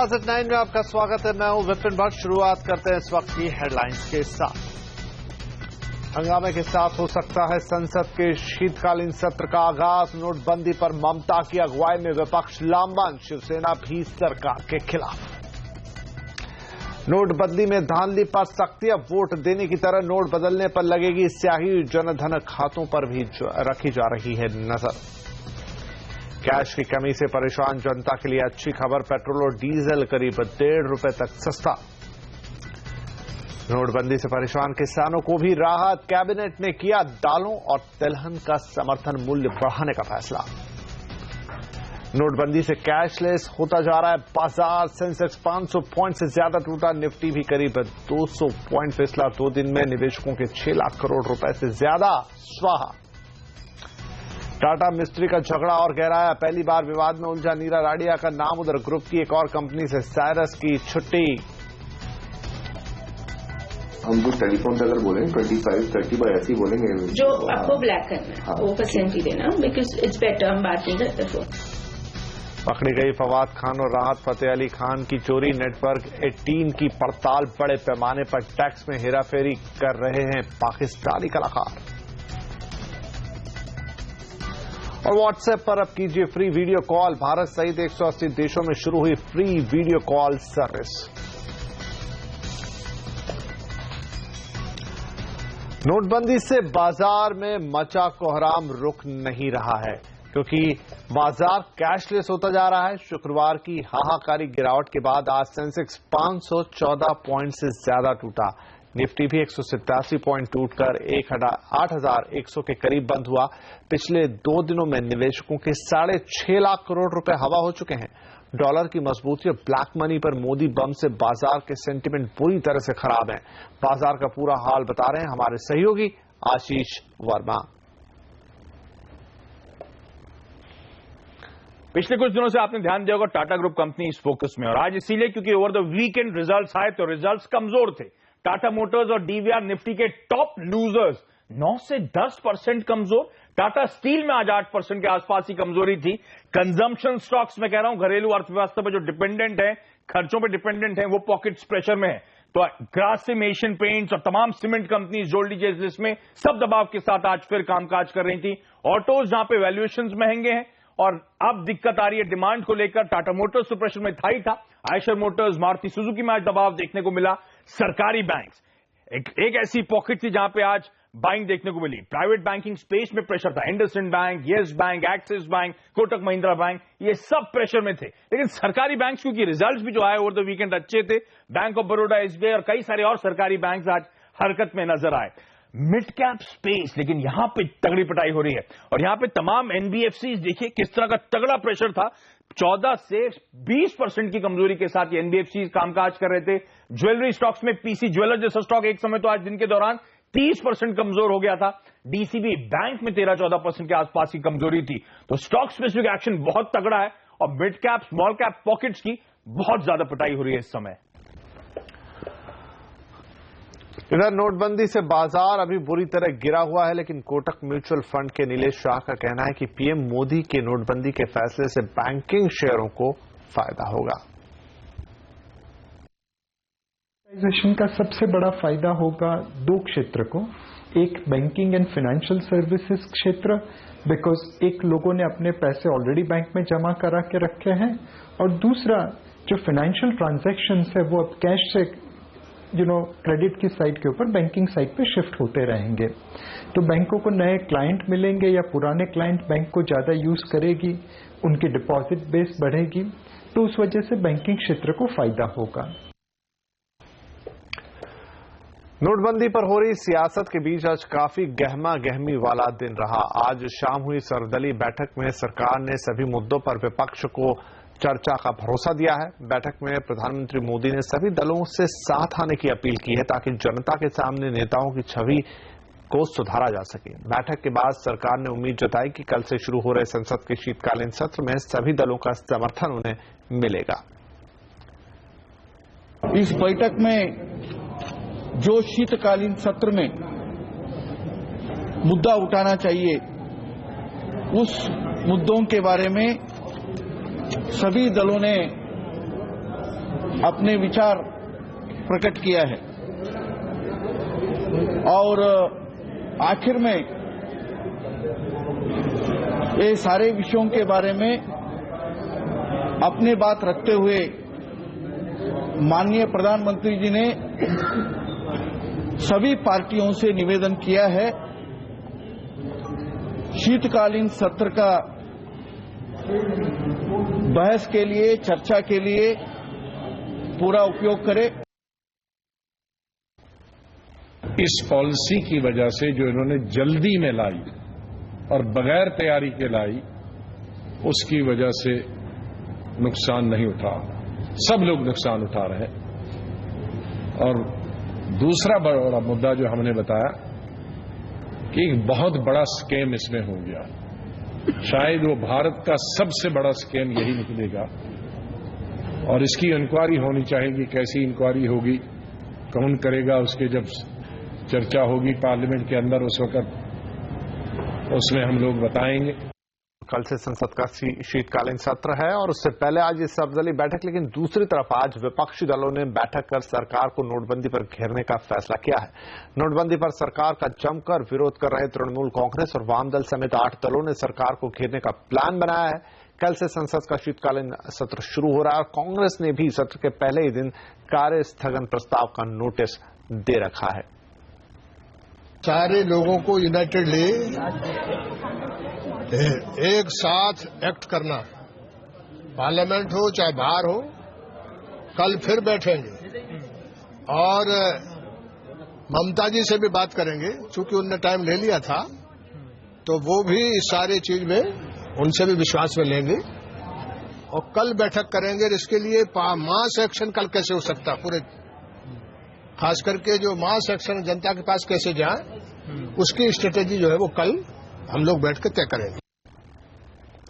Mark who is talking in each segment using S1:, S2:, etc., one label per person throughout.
S1: आवाज एट 9 में आपका स्वागत है। मैं हूं विपिन भट्ट। शुरुआत करते हैं इस वक्त की हेडलाइंस के साथ। हंगामे के साथ हो सकता है संसद के शीतकालीन सत्र का आगाज। नोटबंदी पर ममता की अगुवाई में विपक्ष लामबंद, शिवसेना भी सरकार के खिलाफ। नोटबंदी में धांधली पर सख्ती, अब वोट देने की तरह नोट बदलने पर लगेगी स्याही। जनधन खातों पर भी रखी जा रही है नजर। कैश की कमी से परेशान जनता के लिए अच्छी खबर, पेट्रोल और डीजल करीब ₹1.5 तक सस्ता। नोटबंदी से परेशान किसानों को भी राहत, कैबिनेट ने किया दालों और तिलहन का समर्थन मूल्य बढ़ाने का फैसला। नोटबंदी से कैशलेस होता जा रहा है बाजार। सेंसेक्स 500 पॉइंट से ज्यादा टूटा, निफ्टी भी करीब 200 पॉइंट फिसला। 2 दिन में निवेशकों के 6 लाख करोड़ रुपए से ज्यादा स्वाहा। टाटा मिस्त्री का झगड़ा और गहराया, पहली बार विवाद में उलझा नीरा राडिया का नाम उधर ग्रुप की एक और कंपनी से साइरस की छुट्टी।
S2: हम जो टेलीफोन से अगर बोलें 25-30 बार ऐसे ही बोलेंगे
S3: जो आपको ब्लैक करना है वो परसेंट ही देना, बिकॉज इट्स बेटर। हम बात नहीं करते।
S1: पकड़ी गई फवाद खान और राहत फतेह अली खान की चोरी। नेटवर्क 18 की पड़ताल, बड़े पैमाने पर टैक्स में हेराफेरी कर रहे हैं पाकिस्तानी कलाकार। और व्हाट्सएप पर अब कीजिए फ्री वीडियो कॉल। भारत सहित 180 देशों में शुरू हुई फ्री वीडियो कॉल सर्विस। नोटबंदी से बाजार में मचा कोहराम रुक नहीं रहा है, क्योंकि बाजार कैशलेस होता जा रहा है। शुक्रवार की हाहाकारी गिरावट के बाद आज सेंसेक्स 514 पॉइंट से ज्यादा टूटा। निफ्टी भी 187 पॉइंट टूटकर 8,100 के करीब बंद हुआ। पिछले 2 दिनों में निवेशकों के 6.5 लाख करोड़ रुपए हवा हो चुके हैं। डॉलर की मजबूती और ब्लैक मनी पर मोदी बम से बाजार के सेंटीमेंट पूरी तरह से खराब हैं। बाजार का पूरा हाल बता रहे हैं हमारे सहयोगी आशीष वर्मा।
S4: पिछले कुछ दिनों से आपने ध्यान दिया होगा टाटा ग्रुप कंपनी इस फोकस में, और आज इसीलिए क्योंकि ओवर द वीकेंड रिजल्ट्स आए तो रिजल्ट्स कमजोर थे। टाटा मोटर्स और डीवीआर निफ्टी के टॉप लूजर्स 9 से 10% कमजोर। टाटा स्टील में आज 8% के आसपास ही कमजोरी थी। कंजम्पशन स्टॉक्स में कह रहा हूं, घरेलू अर्थव्यवस्था पर जो डिपेंडेंट है, खर्चों पर डिपेंडेंट है, वो पॉकेट्स प्रेशर में है। तो ग्रासिम, एशियन पेंट्स और तमाम सीमेंट कंपनीज जोड़ लीजिए इस लिस्ट में, सब दबाव के साथ आज फिर कामकाज कर रही थी। ऑटोज जहां पे वैल्यूएशंस महंगे हैं और अब दिक्कत आ रही है डिमांड को लेकर, टाटा मोटर्स तो प्रेशर में था ही था। आयशर मोटर्स, मारुति सुजुकी में आज दबाव देखने को मिला। सरकारी बैंक्स एक ऐसी पॉकेट थी जहां पे आज बाइंग देखने को मिली। प्राइवेट बैंकिंग स्पेस में प्रेशर था। IndusInd bank, yes bank, axis bank, Kotak Mahindra bank, ये सब प्रेशर में थे। लेकिन सरकारी बैंक्स क्योंकि रिजल्ट्स भी जो आए ओवर द वीकेंड अच्छे थे, बैंक ऑफ बड़ौदा, एसबीआई और कई सारे और सरकारी बैंक आज हरकत में नजर आए। मिड कैप स्पेस लेकिन यहां पे तगड़ी पिटाई हो रही है, और यहां पे तमाम एनबीएफसी देखिए किस तरह का तगड़ा प्रेशर था। 14 से 20% की कमजोरी के साथ ये एनबीएफसी कामकाज कर रहे थे। ज्वेलरी स्टॉक्स में पीसी ज्वेलर्स जैसा स्टॉक एक समय तो आज दिन के दौरान 30% कमजोर हो गया था। डीसीबी बैंक में 13-14% के आसपास की कमजोरी थी। तो स्टॉक स्पेसिफिक एक्शन बहुत तगड़ा है और mid cap, small cap pockets की बहुत ज्यादा पिटाई हो रही है इस समय।
S1: इधर नोटबंदी से बाजार अभी बुरी तरह गिरा हुआ है, लेकिन कोटक म्यूचुअल फंड के नीलेश शाह का कहना है कि पीएम मोदी के नोटबंदी के फैसले से बैंकिंग शेयरों को फायदा होगा।
S5: का सबसे बड़ा फायदा होगा 2 क्षेत्र को। एक बैंकिंग एंड फाइनेंशियल सर्विसेज क्षेत्र, बिकॉज एक लोगों ने अपने पैसे ऑलरेडी बैंक में जमा करा के रखे हैं, और दूसरा जो फाइनेंशियल ट्रांजैक्शंस है वो अब कैश से क्रेडिट की साइड के ऊपर बैंकिंग साइड पे शिफ्ट होते रहेंगे। तो बैंकों को नए क्लाइंट मिलेंगे या पुराने क्लाइंट बैंक को ज्यादा यूज करेगी, उनकी डिपॉजिट बेस बढ़ेगी, तो उस वजह से बैंकिंग क्षेत्र को फायदा होगा।
S1: नोटबंदी पर हो रही सियासत के बीच आज काफी गहमा गहमी वाला दिन रहा। आज शाम हुई सर्वदलीय बैठक में सरकार ने सभी मुद्दों पर विपक्ष को चर्चा का भरोसा दिया है। बैठक में प्रधानमंत्री मोदी ने सभी दलों से साथ आने की अपील की है ताकि जनता के सामने नेताओं की छवि को सुधारा जा सके। बैठक के बाद सरकार ने उम्मीद जताई कि कल से शुरू हो रहे संसद के शीतकालीन सत्र में सभी दलों का समर्थन उन्हें मिलेगा।
S6: इस बैठक में जो शीतकालीन सत्र में मुद्दा उठाना चाहिए, उस मुद्दों के बारे में सभी दलों ने अपने विचार प्रकट किया है और आखिर में ये सारे विषयों के बारे में अपनी बात रखते हुए माननीय प्रधानमंत्री जी ने सभी पार्टियों से निवेदन किया है शीतकालीन सत्र का बहस के लिए, चर्चा के लिए पूरा उपयोग करें।
S7: इस पॉलिसी की वजह से जो इन्होंने जल्दी में लाई और बगैर तैयारी के लाई, उसकी वजह से नुकसान नहीं उठा, सब लोग नुकसान उठा रहे हैं। और दूसरा बड़ा मुद्दा जो हमने बताया कि एक बहुत बड़ा स्कैम इसमें हो गया, शायद वो भारत का सबसे बड़ा स्कैम यही निकलेगा और इसकी इंक्वायरी होनी चाहिए। कैसी इंक्वायरी होगी, कौन करेगा, उसके जब चर्चा होगी पार्लियामेंट के अंदर उस वक्त उसमें हम लोग बताएंगे।
S1: कल से संसद का शीतकालीन सत्र है और उससे पहले आज ये सर्वदलीय बैठक, लेकिन दूसरी तरफ आज विपक्षी दलों ने बैठक कर सरकार को नोटबंदी पर घेरने का फैसला किया है। नोटबंदी पर सरकार का जमकर विरोध कर रहे तृणमूल कांग्रेस और वाम दल समेत 8 दलों ने सरकार को घेरने का प्लान बनाया है। कल से संसद का शीतकालीन सत्र शुरू हो रहा है और कांग्रेस ने भी सत्र के पहले ही दिन कार्य स्थगन प्रस्ताव का नोटिस दे रखा है।
S8: सारे लोगों को यूनाइटेड ले एक साथ एक्ट करना, पार्लियामेंट हो चाहे बाहर हो, कल फिर बैठेंगे और ममता जी से भी बात करेंगे, चूंकि उनने टाइम ले लिया था तो वो भी इस सारी चीज में उनसे भी विश्वास में लेंगे और कल बैठक करेंगे। इसके लिए मास एक्शन कल कैसे हो सकता, पूरे खास करके जो मास एक्शन जनता के पास कैसे जाए, उसकी स्ट्रेटेजी जो है वो कल हम लोग बैठ कर तय करेंगे।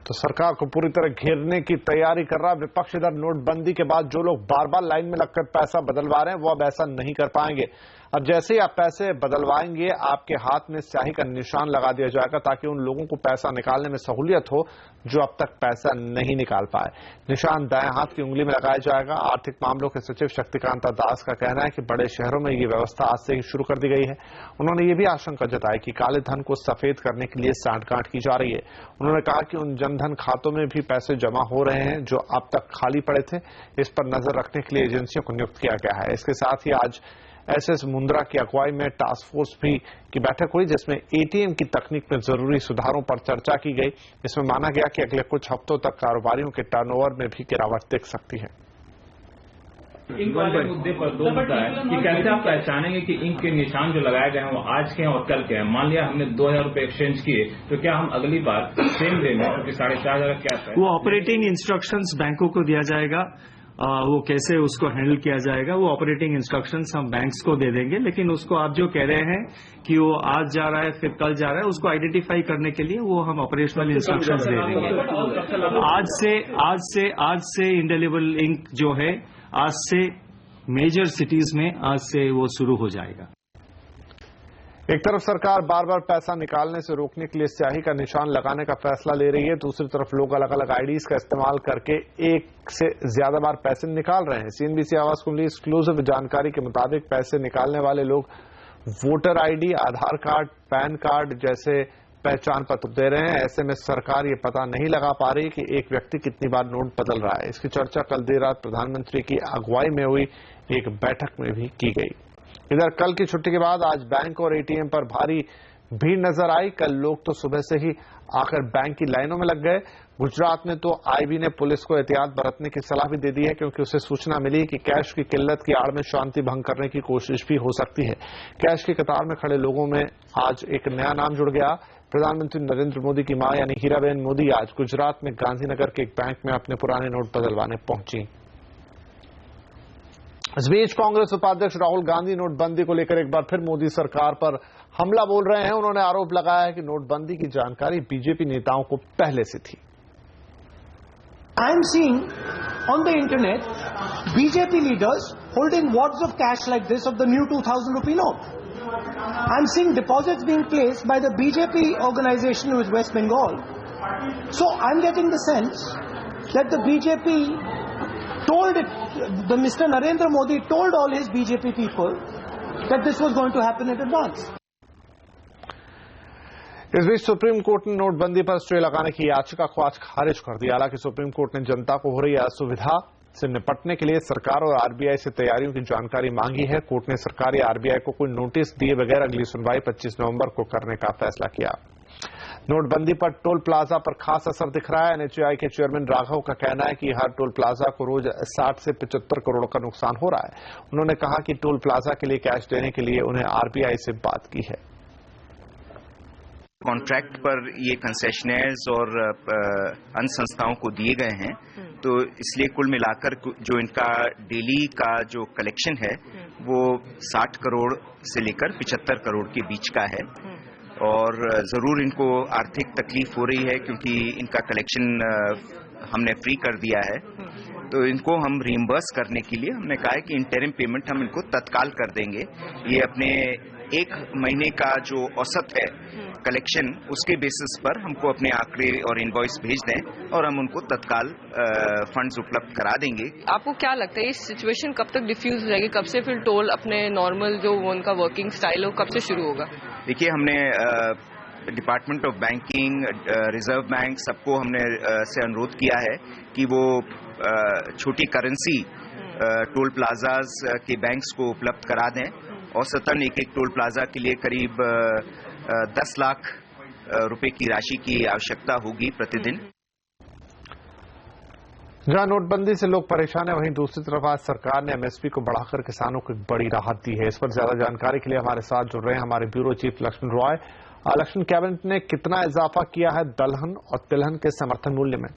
S1: तो सरकार को पूरी तरह घेरने की तैयारी कर रहा है विपक्ष। इधर नोटबंदी के बाद जो लोग बार बार लाइन में लगकर पैसा बदलवा रहे हैं वो अब ऐसा नहीं कर पाएंगे। अब जैसे ही आप पैसे बदलवाएंगे आपके हाथ में स्याही का निशान लगा दिया जाएगा ताकि उन लोगों को पैसा निकालने में सहूलियत हो जो अब तक पैसा नहीं निकाल पाए। निशान दाएं हाथ की उंगली में लगाया जाएगा। आर्थिक मामलों के सचिव शक्तिकांता दास का कहना है कि बड़े शहरों में ये व्यवस्था आज से ही शुरू कर दी गई है। उन्होंने ये भी आशंका जताई कि काले धन को सफेद करने के लिए सांठगांठ की जा रही है। उन्होंने कहा कि उन जनधन खातों में भी पैसे जमा हो रहे हैं जो अब तक खाली पड़े थे। इस पर नजर रखने के लिए एजेंसियों को नियुक्त किया गया है। इसके साथ ही आज एसएस मुंद्रा की अगुवाई में टास्क फोर्स की बैठक हुई जिसमें एटीएम की तकनीक में जरूरी सुधारों पर चर्चा की गई। इसमें माना गया कि अगले कुछ हफ्तों तक कारोबारियों के टर्नओवर में भी गिरावट दिख सकती है।
S9: इंक वाले मुद्दे पर दो मुद्दा है कि कैसे आप पहचानेंगे कि इंक के निशान जो लगाए गए हैं वो आज के हैं और कल के हैं। मान लिया हमने 2000 रुपए एक्सचेंज किए तो क्या हम अगली बार सेम डे में, क्योंकि 4500 कैश है,
S10: वो ऑपरेटिंग इंस्ट्रक्शंस बैंकों को दिया जाएगा, वो कैसे उसको हैंडल किया जाएगा वो ऑपरेटिंग इंस्ट्रक्शंस हम बैंक्स को दे देंगे। लेकिन उसको आप जो कह रहे हैं कि वो आज जा रहा है फिर कल जा रहा है, उसको आइडेंटिफाई करने के लिए वो हम ऑपरेशनल इंस्ट्रक्शंस दे देंगे। आज से इंडेलिबल इंक जो है आज से मेजर सिटीज में आज से वो शुरू हो जाएगा।
S1: एक तरफ सरकार बार बार पैसा निकालने से रोकने के लिए स्याही का निशान लगाने का फैसला ले रही है, दूसरी तरफ लोग अलग अलग आईडीज का इस्तेमाल करके एक से ज्यादा बार पैसे निकाल रहे हैं। सीएनबीसी आवाज को मिली एक्सक्लूसिव जानकारी के मुताबिक पैसे निकालने वाले लोग वोटर आईडी, आधार कार्ड, पैन कार्ड जैसे पहचान पत्र दे रहे हैं। ऐसे में सरकार ये पता नहीं लगा पा रही कि एक व्यक्ति कितनी बार नोट बदल रहा है। इसकी चर्चा कल देर रात प्रधानमंत्री की अगुवाई में हुई एक बैठक में भी की गई। इधर कल की छुट्टी के बाद आज बैंक और एटीएम पर भारी भीड़ नजर आई। कल लोग तो सुबह से ही आकर बैंक की लाइनों में लग गए। गुजरात में तो आईबी ने पुलिस को एहतियात बरतने की सलाह भी दे दी है क्योंकि उसे सूचना मिली कि कैश की किल्लत की आड़ में शांति भंग करने की कोशिश भी हो सकती है। कैश की कतार में खड़े लोगों में आज एक नया नाम जुड़ गया। प्रधानमंत्री नरेंद्र मोदी की मां यानी हीराबेन मोदी आज गुजरात में गांधीनगर के एक बैंक में अपने पुराने नोट बदलवाने पहुंची। इस बीच कांग्रेस उपाध्यक्ष राहुल गांधी नोटबंदी को लेकर एक बार फिर मोदी सरकार पर हमला बोल रहे हैं। उन्होंने आरोप लगाया है कि नोटबंदी की जानकारी बीजेपी नेताओं को पहले से थी।
S11: I am seeing on the internet BJP leaders holding wads of cash like this of the new 2000 rupee note. I am seeing deposits being placed by the BJP organization with West Bengal. So I am getting the sense that the BJP told it, the Mr. Narendra Modi told all his BJP people that this was going to happen in advance.
S1: इस बीच supreme court ने नोटबंदी पर stay लगाने की याचिका को आज खारिज कर दिया। हालांकि सुप्रीम कोर्ट ने जनता को हो रही असुविधा से निपटने के लिए सरकार और आरबीआई से तैयारियों की जानकारी मांगी है। कोर्ट ने सरकार या आरबीआई को कोई नोटिस दिए बगैर अगली सुनवाई 25 नवंबर को करने का फैसला किया। नोटबंदी पर टोल प्लाजा पर खास असर दिख रहा है। एनएचएआई के चेयरमैन राघव का कहना है कि हर टोल प्लाजा को रोज 60 से 75 करोड़ का नुकसान हो रहा है। उन्होंने कहा कि टोल प्लाजा के लिए कैश देने के लिए उन्हें आरबीआई से बात की है।
S12: कॉन्ट्रैक्ट पर ये कंसेशनर्स और अन्य संस्थाओं को दिए गए हैं, तो इसलिए कुल मिलाकर जो इनका डेली का जो कलेक्शन है वो 60 करोड़ से लेकर 75 करोड़ के बीच का है। और जरूर इनको आर्थिक तकलीफ हो रही है क्योंकि इनका कलेक्शन हमने फ्री कर दिया है, तो इनको हम रीइंबर्स करने के लिए हमने कहा है कि इंटरिम पेमेंट हम इनको तत्काल कर देंगे। ये अपने एक महीने का जो औसत है कलेक्शन, उसके बेसिस पर हमको अपने आंकड़े और इनवॉइस भेज दें और हम उनको तत्काल फंड्स उपलब्ध करा देंगे।
S13: आपको क्या लगता है ये सिचुएशन कब तक डिफ्यूज हो जाएगी? कब से फिर टोल अपने नॉर्मल जो उनका वर्किंग स्टाइल हो कब से शुरू होगा?
S12: देखिए, हमने department of banking, reserve bank, सबको हमने से अनुरोध किया है कि वो छोटी करेंसी टोल प्लाजाज के बैंक्स को उपलब्ध करा दें। औसतन एक टोल प्लाजा के लिए करीब 10 लाख रुपए की राशि की आवश्यकता होगी प्रतिदिन।
S1: जहां नोटबंदी से लोग परेशान है, वहीं दूसरी तरफ आज सरकार ने एमएसपी को बढ़ाकर किसानों को एक बड़ी राहत दी है। इस पर ज्यादा जानकारी के लिए हमारे साथ जुड़ रहे हैं हमारे bureau chief Lakshman Roy. Lakshman, cabinet ने कितना इजाफा किया है दलहन और तिलहन के समर्थन मूल्य में?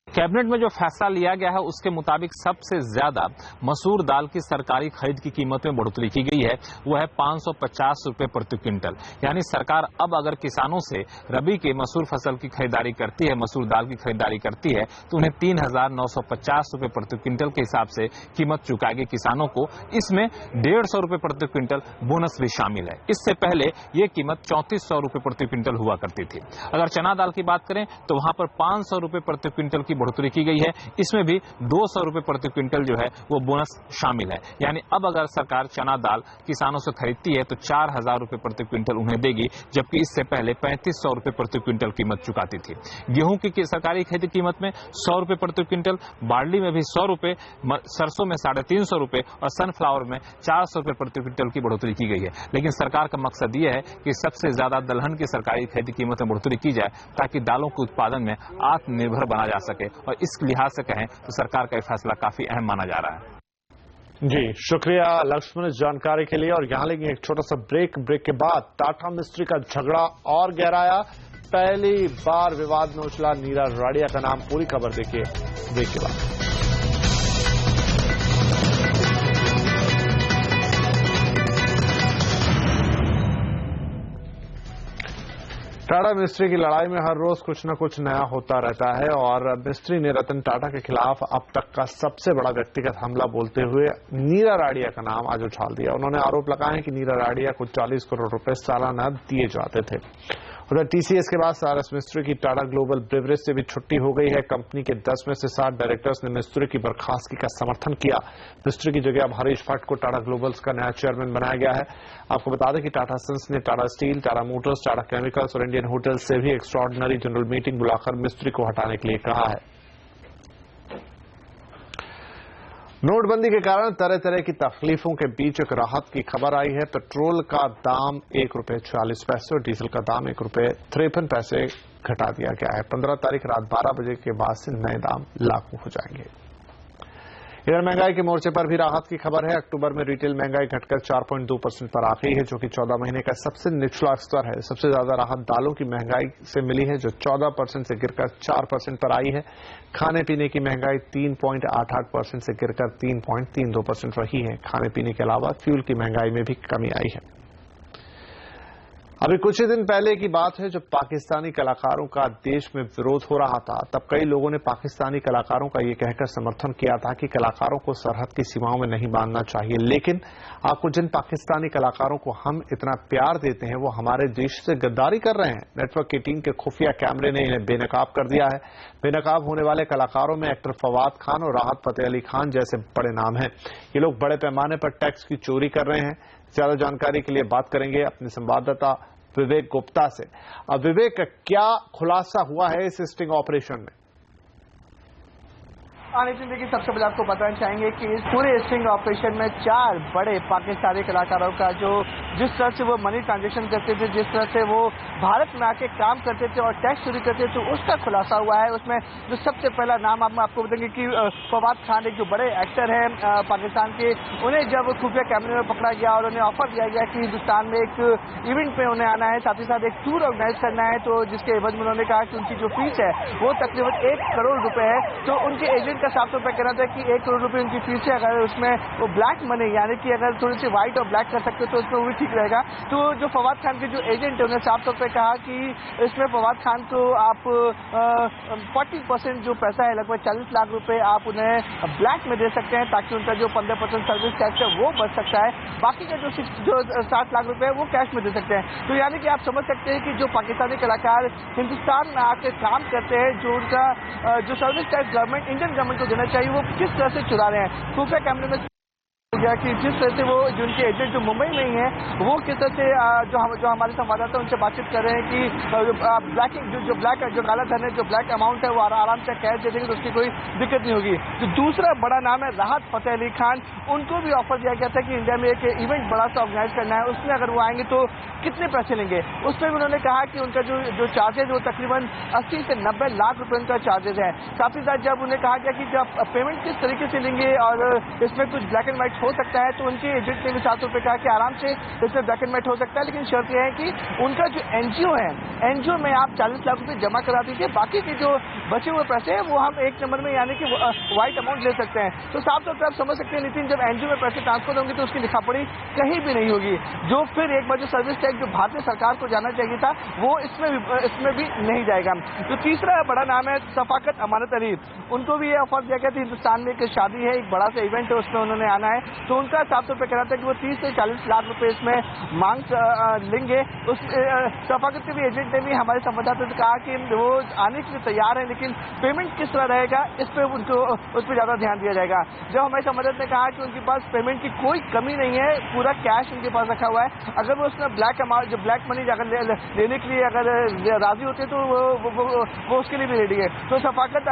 S14: कैबिनेट में जो फैसला लिया गया है उसके मुताबिक सबसे ज्यादा मसूर दाल की सरकारी खरीद की कीमत में बढ़ोतरी की गई है, वो है 550 रुपए प्रति क्विंटल। यानी सरकार अब अगर किसानों से रबी के मसूर फसल की खरीदारी करती है, मसूर दाल की खरीदारी करती है, तो उन्हें 3950 रुपए प्रति क्विंटल के हिसाब से कीमत चुकाएगी किसानों को। इसमें 150 रुपए प्रति क्विंटल बोनस भी शामिल है। इससे पहले ये कीमत 3400 रुपए प्रति क्विंटल हुआ करती थी। अगर चना दाल की बात करें तो वहां पर 500 रुपए प्रति क्विंटल की बढ़ोतरी की गई है। इसमें भी 200 रुपए प्रति क्विंटल जो है वो बोनस शामिल है। यानी अब अगर सरकार चना दाल किसानों से खरीदती है तो 4000 रुपए प्रति क्विंटल उन्हें देगी, जबकि इससे पहले 3500 रुपए प्रति क्विंटल कीमत चुकाती थी। गेहूं की सरकारी खरीद कीमत में 100 रुपए प्रति क्विंटल, बार्ली में भी 100 रुपए, सरसों में 350 रुपए और सनफ्लावर में 400 रुपए प्रति क्विंटल की बढ़ोतरी की गई है। लेकिन सरकार का मकसद यह है कि सबसे ज्यादा दलहन की सरकारी खरीद कीमत में बढ़ोतरी की जाए ताकि दालों के उत्पादन में आत्मनिर्भर बना जा सके। और इस लिहाज से कहें तो सरकार का यह फैसला काफी अहम माना जा रहा है।
S1: जी, शुक्रिया लक्ष्मण इस जानकारी के लिए। और यहां लेंगे एक छोटा सा ब्रेक के बाद टाटा मिस्त्री का झगड़ा और गहराया। पहली बार विवाद में उछला नीरा राडिया का नाम। पूरी खबर देखिए ब्रेक के बाद। टाटा मिस्त्री की लड़ाई में हर रोज कुछ न कुछ नया होता रहता है और मिस्त्री ने रतन टाटा के खिलाफ अब तक का सबसे बड़ा व्यक्तिगत हमला बोलते हुए नीरा राडिया का नाम आज उछाल दिया। उन्होंने आरोप लगाया है कि नीरा राडिया को 40 करोड़ रुपए सालाना दिए जाते थे। उधर टीसीएस के बाद सारस मिस्त्री की टाटा ग्लोबल ब्रिवरेज से भी छुट्टी हो गई है। कंपनी के 10 में से 7 डायरेक्टर्स ने मिस्त्री की बर्खास्तगी का समर्थन किया। मिस्त्री की जगह अब हरीश भट्ट को टाटा ग्लोबल्स का नया चेयरमैन बनाया गया है। आपको बता दें कि टाटा सन्स ने Tata steel, Tata Motors, Tata chemicals और इंडियन होटल्स से भी एक्स्ट्राऑर्डिनरी जनरल मीटिंग बुलाकर मिस्त्री को हटाने के लिए कहा है। नोटबंदी के कारण तरह तरह की तकलीफों के बीच एक राहत की खबर आई है। पेट्रोल का दाम ₹1.46 और डीजल का दाम ₹1.53 घटा दिया गया है। 15 तारीख रात 12 बजे के बाद से नए दाम लागू हो जाएंगे। इधर महंगाई के मोर्चे पर भी राहत की खबर है। अक्टूबर में रिटेल महंगाई घटकर 4.2% पर आ गई है, जो कि 14 महीने का सबसे निचला स्तर है। सबसे ज्यादा राहत दालों की महंगाई से मिली है, जो 14% से गिरकर 4% पर आई है। खाने पीने की महंगाई 3.88% से गिरकर 3.32% रही है। खाने पीने के अलावा फ्यूल की महंगाई में भी कमी आई है। अभी कुछ ही दिन पहले की बात है जब पाकिस्तानी कलाकारों का देश में विरोध हो रहा था, तब कई लोगों ने पाकिस्तानी कलाकारों का ये कहकर समर्थन किया था कि कलाकारों को सरहद की सीमाओं में नहीं बांधना चाहिए। लेकिन आपको जिन पाकिस्तानी कलाकारों को हम इतना प्यार देते हैं वो हमारे देश से गद्दारी कर रहे हैं। नेटवर्क की टीम के खुफिया कैमरे ने इन्हें बेनकाब कर दिया है। बेनकाब होने वाले कलाकारों में एक्टर फवाद खान और राहत फतेह अली खान जैसे बड़े नाम हैं। ये लोग बड़े पैमाने पर टैक्स की चोरी कर रहे हैं। ज्यादा जानकारी के लिए बात करेंगे अपने संवाददाता विवेक गुप्ता से। अब विवेक, क्या खुलासा हुआ है इस स्टिंग ऑपरेशन में?
S15: नितिन, देखिए, सबसे पहले आपको बताना चाहेंगे कि इस पूरे स्टिंग ऑपरेशन में 4 बड़े पाकिस्तानी कलाकारों का जो जिस तरह से वो मनी ट्रांजैक्शन करते थे, जिस तरह से वो भारत में आके काम करते थे और टैक्स चोरी करते थे, उसका खुलासा हुआ है। उसमें जो सबसे पहला नाम आपको बताएंगे कि फवाद खान, एक जो बड़े एक्टर हैं पाकिस्तान के, उन्हें जब खुफिया कैमरे में पकड़ा गया और उन्हें ऑफर दिया गया कि हिंदुस्तान में एक इवेंट में उन्हें आना है, साथ ही साथ एक टूर ऑर्गेनाइज करना है, तो जिसके एवज में उन्होंने कहा कि उनकी जो फीस है वो तकरीबन 1 करोड़ रुपए है। तो उनके एजेंट का साफ तौर पर कहना था कि 1 करोड़ रुपए उनकी फीस है। अगर उसमें वो ब्लैक मनी, यानी कि अगर थोड़ी सी व्हाइट और ब्लैक कर सकते तो उसमें वो भी ठीक रहेगा। तो जो फवाद खान के जो एजेंट है उन्हें साफ तौर पर कहा कि इसमें फवाद खान को आप 40% जो पैसा है, लगभग 40 लाख रुपए, आप उन्हें ब्लैक में दे सकते हैं ताकि उनका जो 15% सर्विस टैक्स है वो बच सकता है। बाकी का जो 60 लाख रुपए है वो कैश में दे सकते हैं। तो यानी कि आप समझ सकते हैं कि जो पाकिस्तानी कलाकार हिंदुस्तान में आकर काम करते हैं, जो उनका जो service tax government, Indian government को देना चाहिए, वो किस तरह से चुरा रहे हैं। खुफिया कैमरे में हो गया कि जिस तरह से वो जो उनके एजेंट जो मुंबई में ही है, वो किस तरह से जो हमारे संवाददाता उनसे बातचीत कर रहे हैं कि ब्लैकिंग जो ब्लैक जो काला धन है, जो ब्लैक अमाउंट है वो आराम से कैश दे देंगे तो उसकी कोई दिक्कत नहीं होगी। जो दूसरा बड़ा नाम है राहत फतेह अली खान, उनको भी ऑफर दिया गया था कि इंडिया में एक इवेंट बड़ा सा ऑर्गेनाइज करना है, उसमें अगर वो आएंगे तो कितने पैसे लेंगे। उसमें भी उन्होंने कहा कि उनका जो चार्जेज वो तकरीबन 80 से 90 लाख रुपए उनका चार्जेज है। साथ ही साथ जब उन्हें कहा गया कि जब पेमेंट किस तरीके से लेंगे और इसमें कुछ ब्लैक एंड व्हाइट हो सकता है, तो उनके एजेंट ने भी 700 रुपए कहा कि आराम से इसमें ब्लैक एंड व्हाइट हो सकता है, लेकिन शर्त यह है कि उनका जो एनजीओ है, एनजीओ में आप 40 लाख रुपए जमा करा दीजिए, बाकी के जो बचे हुए पैसे हैं वो हम 1 नंबर में यानी कि व्हाइट अमाउंट ले सकते हैं। तो साफ तौर पर आप समझ सकते हैं नितिन, जब एनजीओ में पैसे ट्रांसफर होंगे तो उसकी लिखापढ़ी कहीं भी नहीं होगी, जो फिर एक बार जो सर्विस टैक्स जो भारतीय सरकार को जाना चाहिए था वो इसमें भी नहीं जाएगा। तो तीसरा बड़ा नाम है शफाकत अमानत अली, उनको भी ये ऑफर दिया गया था। हिंदुस्तान में एक शादी है, एक बड़ा सा इवेंट है, उसमें उन्होंने आना है, तो उनका साफ तौर पर कहना था कि वो 30 से 40 लाख रुपए इसमें मांग लेंगे। उस शफाकत के भी एजेंट ने भी हमारे संवाददाता से कहा कि वो आने के लिए तैयार है, लेकिन पेमेंट किस तरह रहेगा इस पर उनको उस पर ज्यादा ध्यान दिया जाएगा। जब हमारे संवाददाता ने कहा कि उनके पास पेमेंट की कोई कमी नहीं है, पूरा कैश उनके पास रखा हुआ है, अगर वो उसमें ब्लैक अमाउंट जो ब्लैक मनी अगर लेने के लिए अगर राजी होते तो वो उसके लिए भी रेडी है। तो शफाकत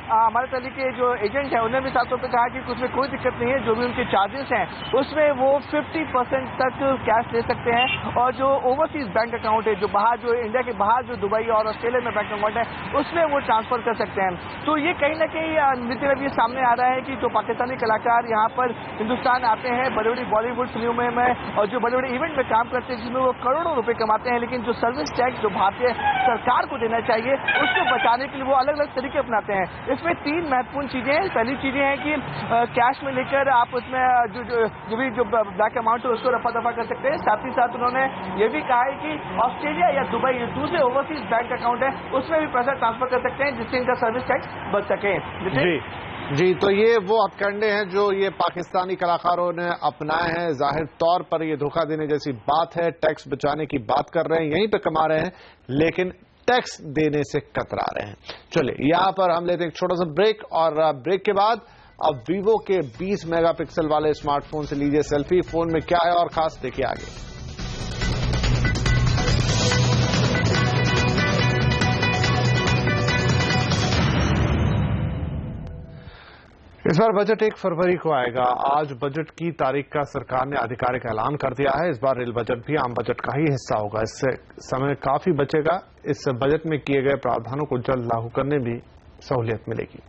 S15: हमारे तली के जो एजेंट है उन्होंने भी साफ तौर पर कहा कि उसमें कोई दिक्कत नहीं है, जो भी उनके चार्जेस हैं उसमें वो 50% तक कैश ले सकते हैं, और जो ओवरसीज बैंक अकाउंट है, जो बाहर जो इंडिया के बाहर जो दुबई और ऑस्ट्रेलिया में बैंक अकाउंट है, उसमें वो ट्रांसफर कर सकते हैं। तो ये कहीं ना कहीं नितिन अब ये सामने आ रहा है कि जो पाकिस्तानी कलाकार यहाँ पर हिंदुस्तान आते हैं, बड़ी बड़ी बॉलीवुड फिल्मों में और जो बड़े बड़े इवेंट में काम करते हैं, जिसमें वो करोड़ों रुपए कमाते हैं, लेकिन जो सर्विस टैक्स जो भारतीय सरकार को देना चाहिए उसको बचाने के लिए वो अलग अलग तरीके अपनाते हैं। इसमें 3 महत्वपूर्ण चीजें हैं। पहली चीजें हैं कि कैश में लेकर आप उसमें जो ब्लैक अमाउंट है उसको रफा दफा कर सकते हैं। साथ ही साथ उन्होंने ये भी कहा है कि ऑस्ट्रेलिया या दुबई दूसरे ओवरसीज बैंक अकाउंट है उसमें भी पैसा ट्रांसफर कर सकते हैं, जिससे इनका सर्विस टैक्स बच सके।
S1: जी, तो ये वो हथकंडे हैं जो ये पाकिस्तानी कलाकारों ने अपनाए हैं। जाहिर तौर पर ये धोखा देने जैसी बात है, टैक्स बचाने की बात कर रहे हैं, यहीं पे कमा रहे हैं, लेकिन टैक्स देने से कतरा रहे हैं। चलिए यहां पर हम लेते हैं एक छोटा सा ब्रेक, और ब्रेक के बाद अब वीवो के 20 मेगापिक्सल वाले स्मार्टफोन से लीजिए सेल्फी। फोन में क्या है और खास, देखिए आगे। इस बार बजट 1 फरवरी को आएगा। आज बजट की तारीख का सरकार ने आधिकारिक ऐलान कर दिया है। इस बार रेल बजट भी आम बजट का ही हिस्सा होगा। इससे समय काफी बचेगा। इस बजट में किए गए प्रावधानों को जल्द लागू करने में सहूलियत मिलेगी।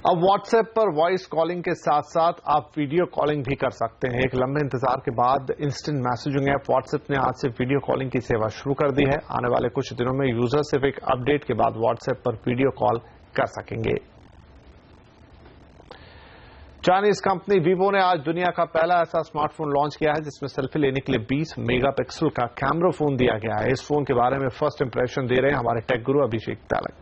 S1: अब व्हाट्सएप पर वॉइस कॉलिंग के साथ साथ आप वीडियो कॉलिंग भी कर सकते हैं। एक लंबे इंतजार के बाद इंस्टेंट मैसेजिंग ऐप व्हाट्सएप ने आज से वीडियो कॉलिंग की सेवा शुरू कर दी है। आने वाले कुछ दिनों में यूजर सिर्फ एक अपडेट के बाद व्हाट्सएप पर वीडियो कॉल कर सकेंगे। चाइनीज कंपनी वीवो ने आज दुनिया का पहला ऐसा स्मार्टफोन लॉन्च किया है जिसमें सेल्फी लेने के लिए 20 मेगापिक्सल का कैमरा फोन दिया गया है। इस फोन के बारे में फर्स्ट इंप्रेशन दे रहे हैं हमारे टेक गुरु अभिषेक तालक।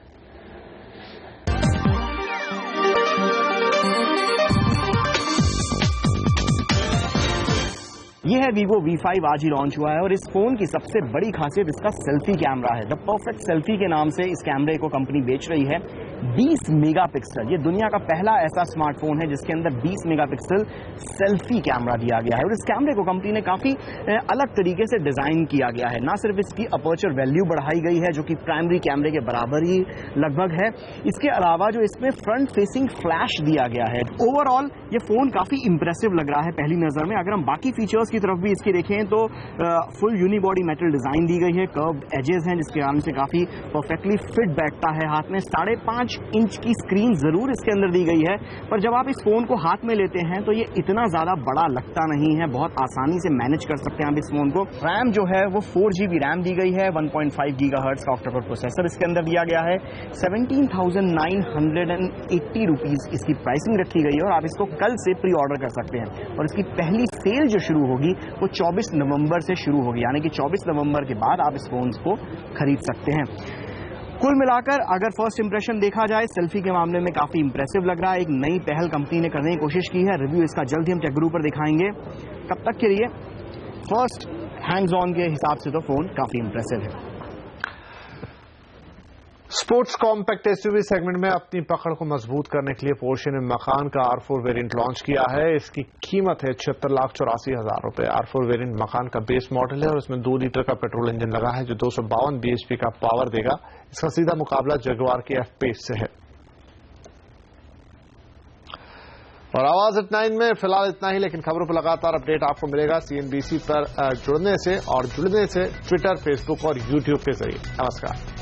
S16: ये है Vivo V5, आज ही लॉन्च हुआ है और इस फोन की सबसे बड़ी खासियत इसका सेल्फी कैमरा है। द परफेक्ट सेल्फी के नाम से इस कैमरे को कंपनी बेच रही है। 20 मेगापिक्सल, ये दुनिया का पहला ऐसा स्मार्टफोन है जिसके अंदर 20 मेगापिक्सल सेल्फी कैमरा दिया गया है और इस कैमरे को कंपनी ने काफी अलग तरीके से डिजाइन किया गया है। ना सिर्फ इसकी अपर्चर वैल्यू बढ़ाई गई है जो कि प्राइमरी कैमरे के बराबर ही लगभग है, इसके अलावा जो इसमें फ्रंट फेसिंग फ्लैश दिया गया है। ओवरऑल ये फोन काफी इंप्रेसिव लग रहा है पहली नजर में। अगर हम बाकी फीचर्स की तरफ भी इसकी देखें तो फुल यूनिबॉडी मेटल डिजाइन दी गई है, कर्व एजेस हैं जिसके कारण से काफी परफेक्टली फिट बैठता है हाथ में। 5.5 इंच की स्क्रीन जरूर इसके अंदर दी गई है पर जब आप इस फोन को हाथ में लेते हैं तो ये इतना ज्यादा बड़ा लगता नहीं है, बहुत आसानी से मैनेज कर सकते हैं आप इस फोन को। रैम जो है वो 4GB रैम दी गई है, 1.5 गीगाहर्ट्ज का ऑक्टा-कोर प्रोसेसर इसके अंदर दिया गया है। 17,980 रुपीज इसकी प्राइसिंग रखी गई है और आप इसको कल से प्री ऑर्डर कर सकते हैं और इसकी पहली सेल जो शुरू होगी वो 24 नवंबर से शुरू होगी, यानी कि 24 नवंबर के बाद आप इस फोन को खरीद सकते हैं। कुल मिलाकर अगर फर्स्ट इंप्रेशन देखा जाए सेल्फी के मामले में काफी इंप्रेसिव लग रहा है। एक नई पहल कंपनी ने करने की कोशिश की है। रिव्यू इसका जल्द ही हम टेक गुरु पर दिखाएंगे। तब तक के लिए फर्स्ट हैंड्स ऑन के हिसाब से तो फोन काफी इंप्रेसिव है।
S1: स्पोर्ट्स कॉम्पैक्ट एसयूवी सेगमेंट में अपनी पकड़ को मजबूत करने के लिए पोर्शे ने मकान का R4 वेरिएंट लॉन्च किया है। इसकी कीमत है 76,84,000 रुपए। R4 वेरिएंट मकान का बेस मॉडल है और इसमें 2 लीटर का पेट्रोल इंजन लगा है जो 252 bhp का पावर देगा। इसका सीधा मुकाबला जगुआर के F-Pace से है। और आवाज एट 9 में फिलहाल इतना ही, लेकिन खबरों पर लगातार अपडेट आपको मिलेगा CNBC पर जुड़ने से ट्विटर, फेसबुक और यूट्यूब के जरिए। नमस्कार।